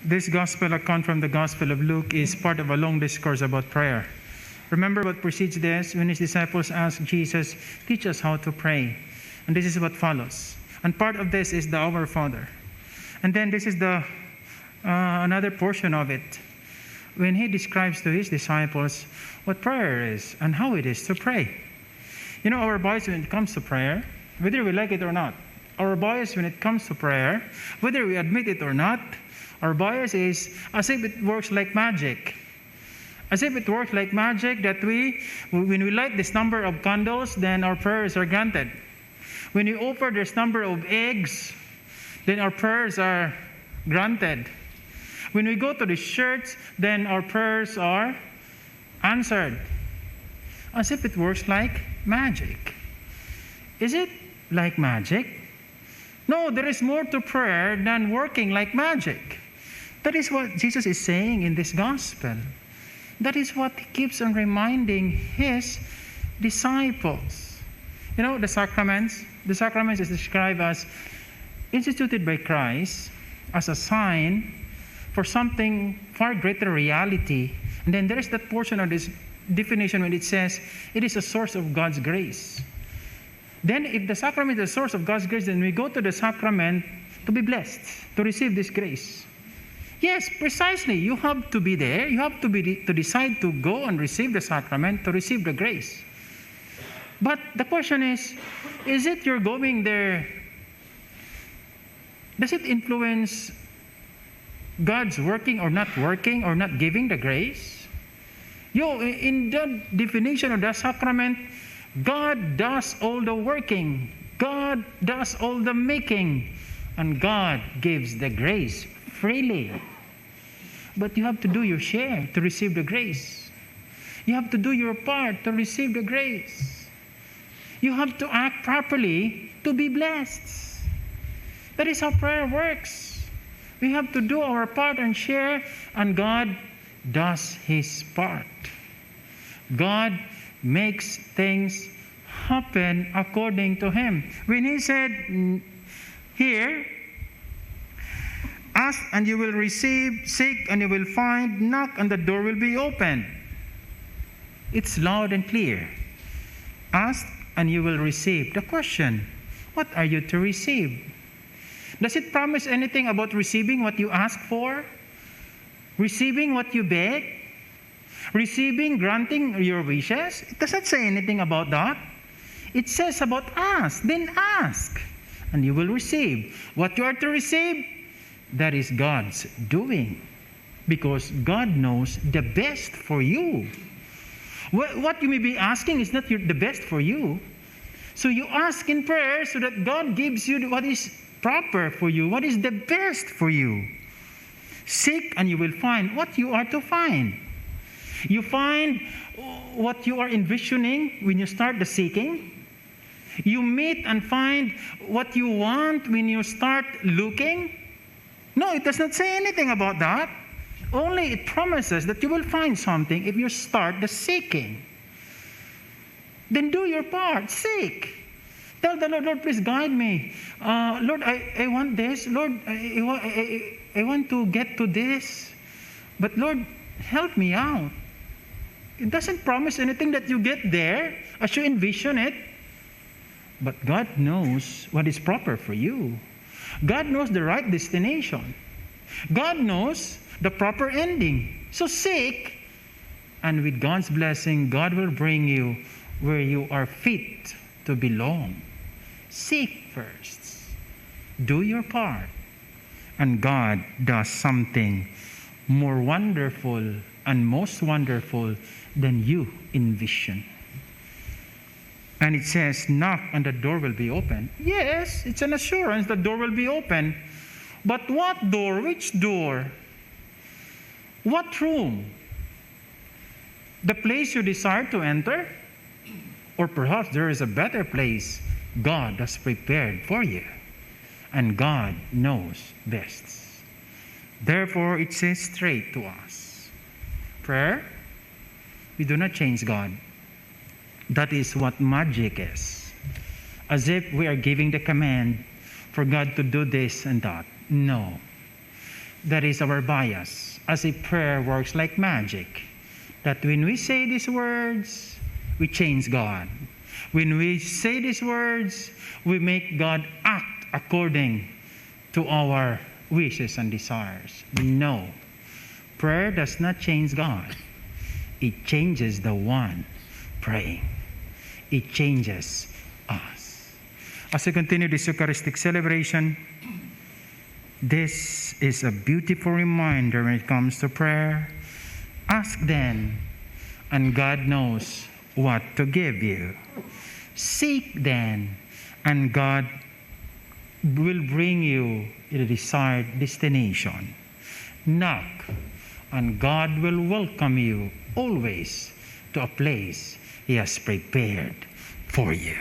This gospel account from the Gospel of Luke is part of a long discourse about prayer. Remember what precedes this when his disciples asked Jesus, "Teach us how to pray." And this is what follows. And part of this is the Our Father. And then this is the another portion of it, when he describes to his disciples what prayer is and how it is to pray. You know, our bias when it comes to prayer, whether we like it or not, our bias when it comes to prayer, whether we admit it or not, our bias is as if it works like magic. As if it works like magic that when we light this number of candles, then our prayers are granted. When we offer this number of eggs, then our prayers are granted. When we go to the church, then our prayers are answered. As if it works like magic. Is it like magic? No, there is more to prayer than working like magic. That is what Jesus is saying in this gospel. That is what he keeps on reminding his disciples. You know, the sacraments is described as instituted by Christ as a sign for something far greater reality. And then there is that portion of this definition when it says it is a source of God's grace. Then if the sacrament is a source of God's grace, then we go to the sacrament to be blessed, to receive this grace. Yes, precisely. You have to be there. You have to decide to go and receive the sacrament, to receive the grace. But the question is it you're going there? Does it influence God's working or not giving the grace? In the definition of the sacrament, God does all the working. God does all the making. And God gives the grace freely. But you have to do your share to receive the grace. You have to do your part to receive the grace. You have to act properly to be blessed. That is how prayer works. We have to do our part and share, and God does his part. God makes things happen according to him. When he said here, ask and you will receive, seek and you will find, knock and the door will be opened. It's loud and clear. Ask and you will receive. The question, what are you to receive? Does it promise anything about receiving what you ask for? Receiving what you beg? Granting your wishes? It doesn't say anything about that. It says about ask. Then ask and you will receive. What you are to receive, that is God's doing. Because God knows the best for you. What you may be asking is not the best for you. So you ask in prayer so that God gives you what is proper for you, what is the best for you. Seek and you will find what you are to find. You find what you are envisioning when you start the seeking. You meet and find what you want when you start looking. No, it does not say anything about that. Only it promises that you will find something if you start the seeking. Then do your part. Seek. Tell the Lord, Lord, please guide me. Lord, I want this. Lord, I want to get to this. But Lord, help me out. It doesn't promise anything that you get there as you envision it. But God knows what is proper for you. God knows the right destination. God knows the proper ending. So seek, and with God's blessing, God will bring you where you are fit to belong. Seek first. Do your part. And God does something more wonderful and most wonderful than you envision. And it says, knock and the door will be open. Yes, it's an assurance the door will be open. But what door? Which door? What room? The place you desire to enter? Or perhaps there is a better place God has prepared for you. And God knows best. Therefore, it says straight to us. Prayer, we do not change God. That is what magic is. As if we are giving the command for God to do this and that. No. That is our bias, as if prayer works like magic. That when we say these words, we change God. When we say these words, we make God act according to our wishes and desires. No. Prayer does not change God. It changes the one praying. It changes us. As we continue this Eucharistic celebration, this is a beautiful reminder when it comes to prayer. Ask then, and God knows what to give you. Seek then, and God will bring you to the desired destination. Knock, and God will welcome you always to a place He has prepared for you.